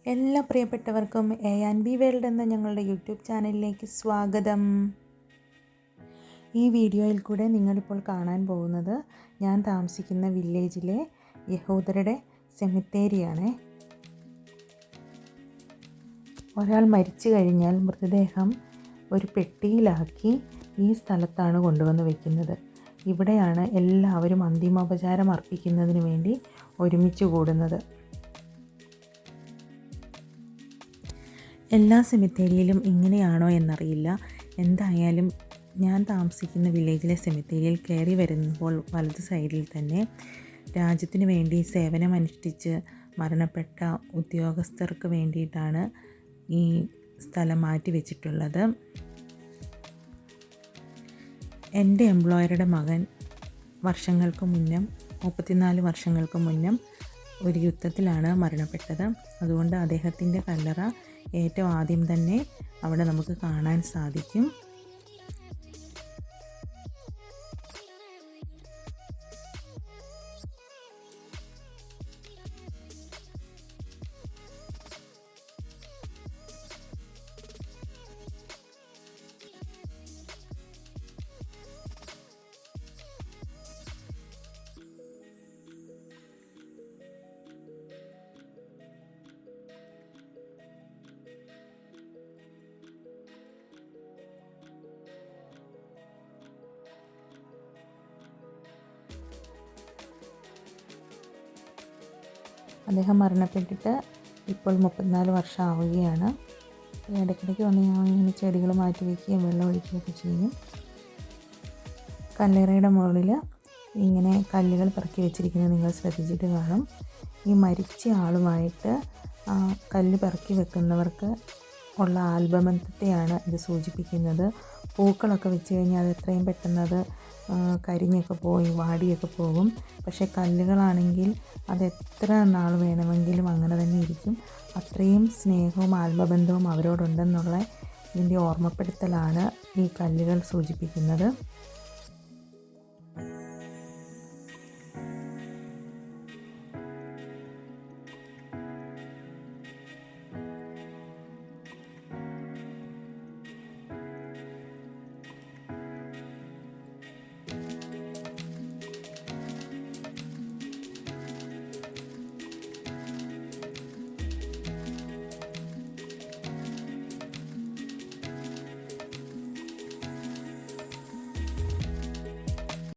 എല്ലാ പ്രിയപ്പെട്ടവർക്കും A and B world എന്ന ഞങ്ങളുടെ യൂട്യൂബ് ചാനലിലേക്ക് സ്വാഗതം. ഈ വീഡിയോയിൽ കൂടെ നിങ്ങളിപ്പോൾ കാണാൻ പോകുന്നത് ഞാൻ താമസിക്കുന്ന വില്ലേജിലെ യഹൂദരുടെ സെമിത്തേരിയാണ്. ഒരാൾ മരിച്ചു കഴിഞ്ഞാൽ മൃതദേഹം ഒരു പെട്ടിയിലാക്കി ഈ സ്ഥലത്താണ് കൊണ്ടുവന്ന് വയ്ക്കുന്നത്. ഇവിടെയാണ് എല്ലാവരും അന്തിമോപചാരം അർപ്പിക്കുന്നതിന് വേണ്ടി ഒരുമിച്ച് കൂടുന്നത്. എല്ലാ സെമിത്തേരിയിലും ഇങ്ങനെയാണോ എന്നറിയില്ല. എന്തായാലും ഞാൻ താമസിക്കുന്ന വില്ലേജിലെ സെമിത്തേരിയിൽ കയറി വരുമ്പോൾ വലത് സൈഡിൽ തന്നെ രാജ്യത്തിന് വേണ്ടി സേവനമനുഷ്ഠിച്ച് മരണപ്പെട്ട ഉദ്യോഗസ്ഥർക്ക് വേണ്ടിയിട്ടാണ് ഈ സ്ഥലം മാറ്റി വെച്ചിട്ടുള്ളത്. എൻ്റെ എംപ്ലോയറുടെ മകൻ വർഷങ്ങൾക്ക് മുന്നേ 34 വർഷങ്ങൾക്ക് മുന്നേ ഒരു യുദ്ധത്തിലാണ് മരണപ്പെട്ടത്. അതുകൊണ്ട് അദ്ദേഹത്തിൻ്റെ കല്ലറ ഏറ്റവും ആദ്യം തന്നെ അവിടെ നമുക്ക് കാണാൻ സാധിക്കും. അദ്ദേഹം മരണപ്പെട്ടിട്ട് ഇപ്പോൾ 34 വർഷം ആവുകയാണ്. ഇടയ്ക്കിടയ്ക്ക് വന്ന് ഞാൻ ഇങ്ങനെ ചെടികൾ മാറ്റി വയ്ക്കുകയും വെള്ളം ഒഴിക്കുകയൊക്കെ ചെയ്യും. കല്ലറയുടെ മുകളിൽ ഇങ്ങനെ കല്ലുകൾ പെറുക്കി വെച്ചിരിക്കുന്നത് നിങ്ങൾ ശ്രദ്ധിച്ചിട്ട് കാണും. ഈ മരിച്ച ആളുമായിട്ട് കല്ല് പെറുക്കി വെക്കുന്നവർക്ക് ഉള്ള ആൽബന്ധത്തെയാണ് ഇത് സൂചിപ്പിക്കുന്നത്. പൂക്കളൊക്കെ വെച്ച് കഴിഞ്ഞാൽ അത് എത്രയും പെട്ടെന്ന് അത് കരിഞ്ഞൊക്കെ പോയി വാടിയൊക്കെ പോകും. പക്ഷേ കല്ലുകളാണെങ്കിൽ അത് എത്ര നാൾ വേണമെങ്കിലും അങ്ങനെ തന്നെ ഇരിക്കും. അത്രയും സ്നേഹവും ആത്മബന്ധവും അവരോടുണ്ടെന്നുള്ള ഇതിൻ്റെ ഓർമ്മപ്പെടുത്തലാണ് ഈ കല്ലുകൾ സൂചിപ്പിക്കുന്നത്.